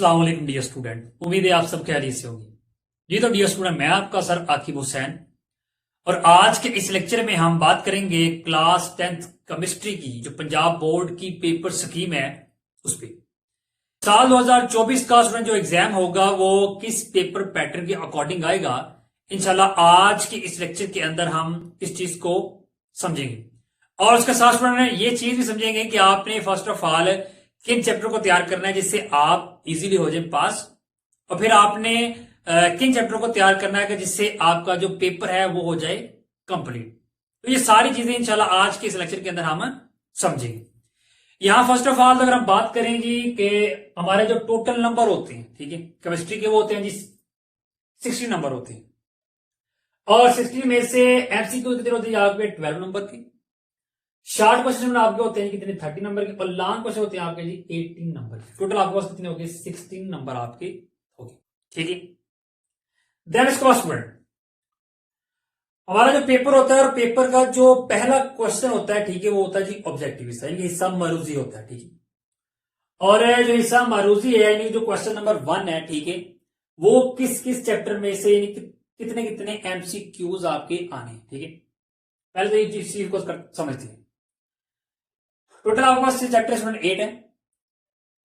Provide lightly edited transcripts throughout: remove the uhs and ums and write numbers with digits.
अस्सलाम वालेकुम dear student, उम्मीद है आप सब खैरियत से होंगे। जी तो डियर स्टूडेंट, मैं आपका सर आकिब हुसैन और आज के इस लेक्चर में हम बात करेंगे क्लास 10th केमिस्ट्री की जो पंजाब बोर्ड की पेपर स्कीम है उस पर। साल 2024 का स्टूडेंट जो एग्जाम होगा वो किस पेपर पैटर्न के अकॉर्डिंग आएगा, इंशाल्लाह आज के इस लेक्चर के अंदर हम इस चीज को समझेंगे। और उसके साथ स्टूडेंट ये चीज भी समझेंगे कि आपने फर्स्ट ऑफ ऑल किन चैप्टर को तैयार करना है जिससे आप इजीली हो जाए पास, और फिर आपने किन चैप्टर को तैयार करना है जिससे आपका जो पेपर है वो हो जाए कंप्लीट। तो ये सारी चीजें इंशाल्लाह आज के इस लेक्चर के अंदर हम समझेंगे। यहां फर्स्ट ऑफ ऑल अगर हम बात करें जी कि हमारे जो टोटल नंबर होते हैं, ठीक है, केमिस्ट्री के वो होते हैं जी 60 नंबर होते हैं, और 60 में से एमसीक्यू कितने होते हैं आपके 12 नंबर के, शॉर्ट क्वेश्चन आपके होते हैं कितने 30 नंबर के, और लॉन्ग क्वेश्चन होते हैं आपके जी 18 नंबर के। टोटल आपके पास कितने हो गए 16 नंबर आपके हो गए, ठीक है। देन इसके बाद स्टूडेंट हमारा जो पेपर होता है और पेपर का जो पहला क्वेश्चन होता है, ठीक है, वो होता है जी ऑब्जेक्टिव हिस्सा, यानी हिस्सा मरूजी होता है, ठीक है। और जो हिस्सा मरूजी है यानी जो क्वेश्चन नंबर 1 है, ठीक है, वो किस किस चैप्टर में से यानी कितने कितने एमसीक्यूज आपके आने, ठीक है। पहले तो ये चीज को समझते हैं। टोटल आपके पास चैप्टर स्टूडेंट 8 है।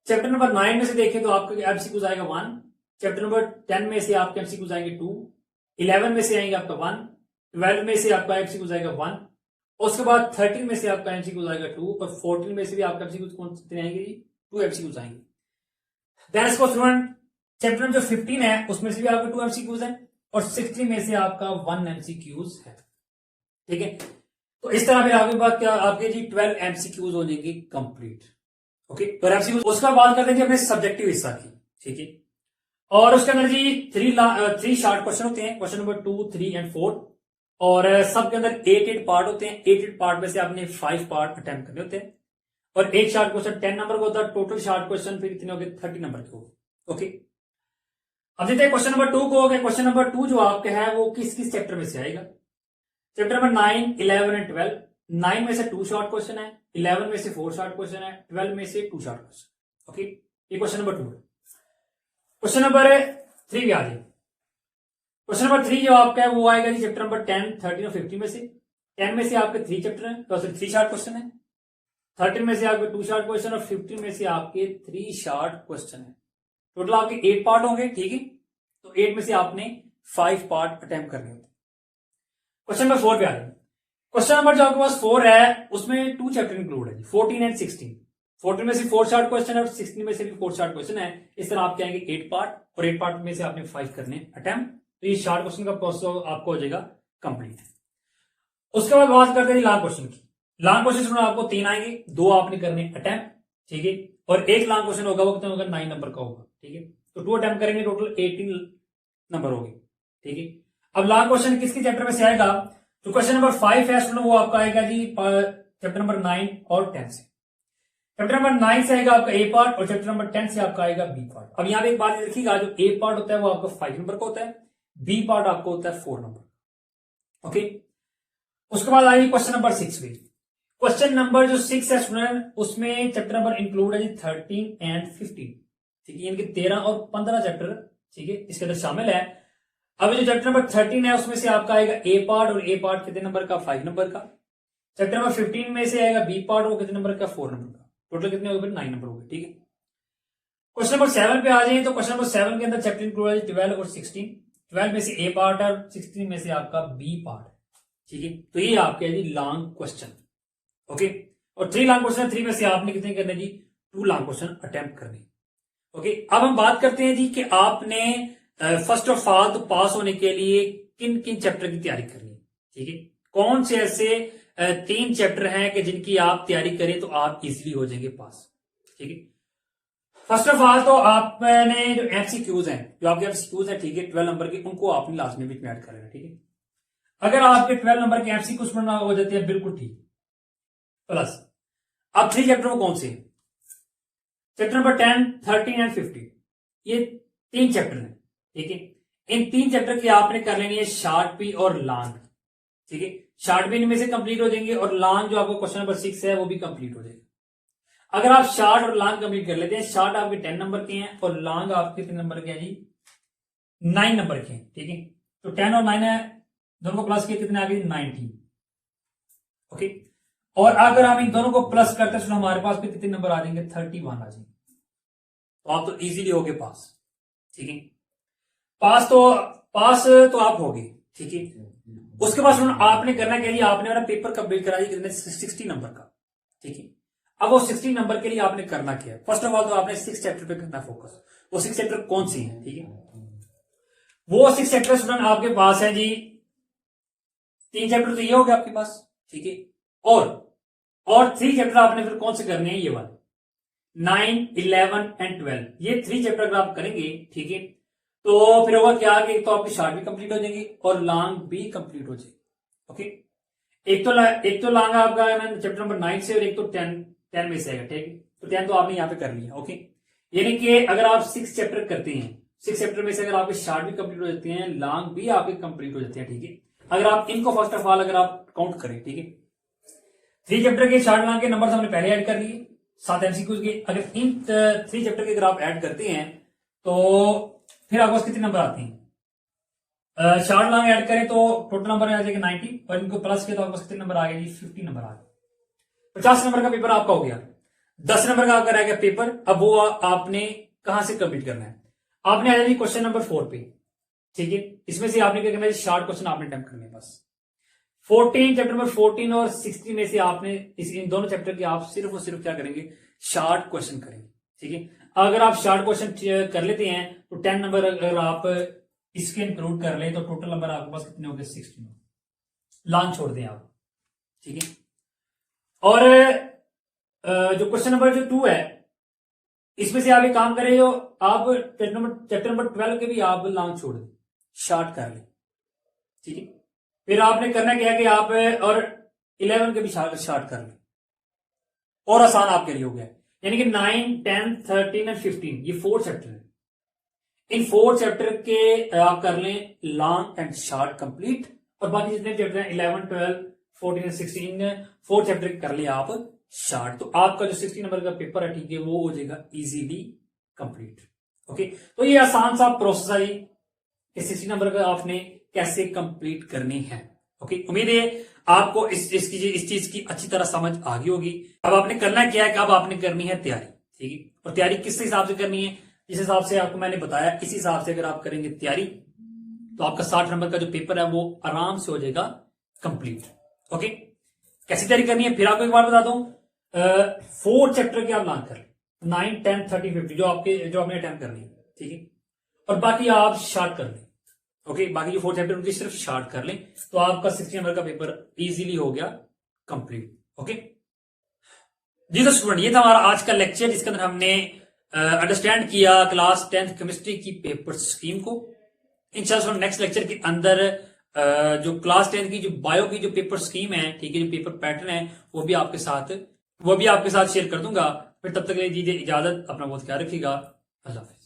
चैप्टर नंबर 9 में से देखें तो आपका एमसीक्यूज आएगा 1, चैप्टर नंबर 10 में से आपके एमसीक्यूज आएंगे 2, 11 में से आएंगे आपका 1, 12 में से आपका एमसीक्यूज आएगा 1, उसके बाद 13 में से आपका एमसीक्यूज आएगा 2, और 14 में से भी आपका एमसीक्यूज कौन कितने आएंगे, 2 एमसीक्यूज आएंगे। देन इसको स्टूडेंट चैप्टर जो 15 है उसमें से भी आपके 2 एमसीक्यूज है, और 16 में से आपका 1 एमसीक्यूज है, ठीक है। तो इस तरह फिर आपके पास क्या आपके जी 12 एमसीक्यूज हो जाएंगे कंप्लीट, ओके। तो एमसीक्यूज उसका बात करते हैं जी अपने सब्जेक्टिव हिस्सा की, ठीक है। और उसके अंदर जी 3 शार्ट क्वेश्चन होते हैं, क्वेश्चन नंबर 2, 3 एंड 4, और सबके अंदर 8 पार्ट होते हैं। 8 पार्ट में से आपने 5 पार्ट अटेम्प्ट करने होते हैं, और एक शार्ट क्वेश्चन 10 नंबर का होता है। टोटल शार्ट क्वेश्चन फिर कितने हो गए 30 नंबर के हो गए, ओके। अब देखते हैं क्वेश्चन नंबर 2 को हो गया। क्वेश्चन नंबर 2 जो आपका है वो किस किस चैप्टर में से आएगा, चैप्टर नंबर 9, 11 एंड 12। 9 में से 2 शॉर्ट क्वेश्चन है, 11 में से 4 शॉर्ट क्वेश्चन है, 12 में से 2 शॉर्ट क्वेश्चन, ओके। ये क्वेश्चन नंबर 2 है। क्वेश्चन नंबर 3 भी आ जाए। क्वेश्चन नंबर 3 जो आपका है वो आएगा जी चैप्टर नंबर 10, 13 और 15 में से। 10 में से आपके 3 चैप्टर है, तो 3 शॉर्ट क्वेश्चन है, 13 में से आपके 2 शॉर्ट क्वेश्चन, और 15 में से आपके 3 शॉर्ट क्वेश्चन है। टोटल आपके 8 पार्ट होंगे, ठीक है। तो 8 में से आपने 5 पार्ट अटेम्प्ट करने होते हैं। क्वेश्चन नंबर 4 पे आ जाए। क्वेश्चन नंबर जो आपके पास 4 है उसमें 2 चैप्टर इंक्लूड है, 14 एंड 16। 14 में से 4 शॉर्ट क्वेश्चन है और 16 में से भी 4 शॉर्ट क्वेश्चन है। इस तरह आपके आएंगे 8 पार्ट, और 8 पार्ट में से आपने 5 करने अटेम्प्ट। तो ये शॉर्ट क्वेश्चन का प्रोसेस आपको हो जाएगा कंप्लीट। उसके बाद बात करते हैं लॉन्ग क्वेश्चन की। लॉन्ग क्वेश्चन आपको 3 आएंगे, 2 आपने करने अटेम्प्ट, ठीक है, और एक लॉन्ग क्वेश्चन होगा वो कितना होगा 9 नंबर का होगा, ठीक है। तो 2 अटेम्प्ट करेंगे, टोटल 18 नंबर होगी, ठीक है। अब लॉन्ग क्वेश्चन किसके चैप्टर में से आएगा, तो क्वेश्चन नंबर 5 है स्टूडेंट वो आपका आएगा जी चैप्टर नंबर 9 और 10 से। चैप्टर नंबर 9 से आएगा आपका ए पार्ट, और चैप्टर नंबर 10 से आपका आएगा बी पार्ट। अब यहां पे एक बात देखिएगा, जो ए पार्ट होता है वो आपका 5 नंबर का होता है, बी पार्ट आपको होता है 4 नंबर, ओके। उसके बाद आएगी क्वेश्चन नंबर 6 भी। क्वेश्चन नंबर जो 6 है स्टूडेंट उसमें चैप्टर नंबर इंक्लूड है जी 13 एंड 15, ठीक है, इनके 13 और 15 चैप्टर, ठीक है, इसके अंदर शामिल है। अब जो चैप्टर नंबर 13 है उसमें से आपका आएगा ए पार्ट, और ए पार्ट कितने नंबर का 5 नंबर का। चैप्टर नंबर 15 में से आएगा बी पार्ट, वो कितने नंबर का 4 नंबर का। टोटल कितने हो गए 9 नंबर हो गए, ठीक है। क्वेश्चन नंबर 7 पे आ जाए तो क्वेश्चन नंबर 7 के अंदर चैप्टर इंक्लूड है 12 और 16। 12 में से ए पार्ट है, 16 में से आपका बी पार्ट, ठीक है। तो ये आपके जी लॉन्ग क्वेश्चन, ओके। और 3 लॉन्ग क्वेश्चन, 3 में से आपने कितने करने जी 2 लॉन्ग क्वेश्चन अटेम्प्ट करने, ओके। अब हम बात करते हैं जी कि आपने फर्स्ट ऑफ ऑल तो पास होने के लिए किन किन चैप्टर की तैयारी करनी है, ठीक है। कौन से ऐसे 3 चैप्टर हैं कि जिनकी आप तैयारी करें तो आप इजीली हो जाएंगे पास, ठीक है। फर्स्ट ऑफ ऑल तो आपने जो एमसीक्यूज हैं, जो आपके एमसीक्यूज हैं, ठीक है, 12 नंबर के, उनको आपने लास्ट में भी ऐड कर लेना, ठीक है। अगर आपके 12 नंबर के एमसीक्यूज पढ़ना हो जाते हैं बिल्कुल ठीक, प्लस अब 3 चैप्टर वो कौन से हैं, चैप्टर नंबर 10, 13 एंड 15, ये 3 चैप्टर हैं, ठीक है। इन 3 चैप्टर की आपने कर लेनी है शॉर्ट भी और लॉन्ग, ठीक है। शॉर्ट भी इनमें से कंप्लीट हो जाएंगे, और लॉन्ग जो आपको क्वेश्चन नंबर 6 है वो भी कंप्लीट हो जाएगा। अगर आप शॉर्ट और लॉन्ग कंप्लीट कर लेते हैं, शॉर्ट आपके 10 नंबर के हैं और लॉन्ग आपके कितने नंबर के हैं जी, 9 नंबर के हैं, ठीक है। तो 10 और 9 है, दोनों को प्लस किए कितने आ गए, 19, ओके। और अगर हम इन दोनों को प्लस करते हैं तो हमारे पास भी कितने नंबर आ जाएंगे, 31 आ जाएंगे। तो आप तो इजीली हो गए पास, ठीक है। पास तो आप हो गए, ठीक है। उसके बाद आपने करना क्या, आपने मेरा पेपर कंप्लीट करा दिया कितने, 60 नंबर का, ठीक है। अब वो 60 नंबर के लिए आपने करना क्या है, फर्स्ट ऑफ ऑल तो आपने 6 चैप्टर पे करना फोकस। वो 6 चैप्टर कौन सी है, ठीक है। वो 6 चैप्टर स्टूडेंट आपके पास है जी, 3 चैप्टर तो ये हो गया आपके पास, ठीक है। और 3 चैप्टर आपने फिर कौन से करने हैं, ये वाले 9, 11 एंड 12, ये 3 चैप्टर अगर आप करेंगे, ठीक है, तो फिर होगा क्या कि तो आपकी शॉर्ट भी कंप्लीट हो जाएगी और लॉन्ग भी कंप्लीट हो जाएगी, ओके। एक तो लॉन्ग आपका चैप्टर नंबर 9 से और एक तो 10 में से आएगा, ठीक है। तो 10 तो आपने यहाँ पे कर लिया, ओके। यानी कि अगर आप 6 चैप्टर करते हैं, 6 चैप्टर में से अगर आपके शॉर्ट भी कंप्लीट हो जाते हैं, लॉन्ग भी आपके कंप्लीट हो जाते हैं, ठीक है। अगर आप इनको फर्स्ट ऑफ ऑल अगर आप काउंट करें, ठीक है, 3 चैप्टर के शॉर्ट लॉन्ग के नंबर हमने पहले ऐड कर लिए, 7 एमसीक्यूज के। अगर इन 3 चैप्टर के अगर आप ऐड करते हैं तो फिर आपके पास कितने नंबर आते हैं, शॉर्ट लॉन्ग ऐड करें तो टोटल नंबर आ जाएगा 90 और इनको प्लस किया तो आपके पास कितने नंबर आ गए जी, 50 नंबर आ गए। 50 नंबर का पेपर आपका हो गया। 10 नंबर का आपका रह गया पेपर। अब वो आपने कहां से कंप्लीट करना है, आपने आ जाए क्वेश्चन नंबर 4 पे, ठीक है। इसमें से आपने क्या करना है, शॉर्ट क्वेश्चन आपने अटेम्प्ट करने बस। 14 चैप्टर नंबर 14 और 16 में से आपने इन दोनों चैप्टर के आप सिर्फ और सिर्फ क्या करेंगे, शॉर्ट क्वेश्चन करेंगे, ठीक है। अगर आप शॉर्ट क्वेश्चन कर लेते हैं तो 10 नंबर अगर आप इसके इंक्लूड कर ले तो टोटल नंबर आपके पास कितने हो गए, 16। लॉन्ग छोड़ दें आप, ठीक है। और जो क्वेश्चन नंबर जो 2 है, इसमें से आप एक काम करें, जो आप चैप्टर नंबर 12 के भी आप लॉन्ग छोड़ दें, शॉर्ट कर लें, ठीक है। फिर आपने करना क्या है कि आप और 11 के भी शॉर्ट कर लें, और आसान आपके लिए हो गया। यानी कि 9, 10, 13 एंड 15 ये 4 चैप्टर है। इन 4 चैप्टर के आप कर लें लॉन्ग एंड शॉर्ट कंप्लीट, और बाकी जितने चैप्टर हैं 11, 12, 14 एंड 16 4 चैप्टर कर लिया आप शॉर्ट, तो आपका जो 60 नंबर का पेपर है, ठीक है, वो हो जाएगा इजीली कंप्लीट, ओके। तो ये आसान सा प्रोसेस है कि 60 नंबर का आपने कैसे कंप्लीट करनी है, ओके। उम्मीद है आपको इस चीज की अच्छी तरह समझ आ गई होगी। अब आपने करना क्या है कि अब आपने करनी है तैयारी, ठीक है। और तैयारी किस हिसाब से करनी है, जिस हिसाब से आपको मैंने बताया, इसी हिसाब से अगर आप करेंगे तैयारी तो आपका 60 नंबर का जो पेपर है वो आराम से हो जाएगा कंप्लीट, ओके। कैसी तैयारी करनी है फिर आपको एक बार बता दूं, 4 चैप्टर के आप लॉन्ग कर 9, 10, 30, 50 जो आपने अटेम्प्ट करनी है, ठीक है। और बाकी आप शॉर्ट कर लें, ओके। बाकी जो 4 चैप्टर उनकी सिर्फ शॉर्ट कर लें तो आपका 60 नंबर का पेपर इजीली हो गया कंप्लीट, ओके जी। तो स्टूडेंट ये था हमारा आज का लेक्चर, जिसके अंदर हमने अंडरस्टैंड किया क्लास 10th केमिस्ट्री की पेपर स्कीम को। इंशाल्लाह नेक्स्ट लेक्चर के अंदर जो क्लास 10th की जो बायो की जो पेपर स्कीम है, ठीक है, जो पेपर पैटर्न है, वो भी आपके साथ शेयर कर दूंगा। फिर तब तक के लिए दीजिए इजाजत, अपना बहुत ख्याल रखिएगा, अल्लाह हाफिज़।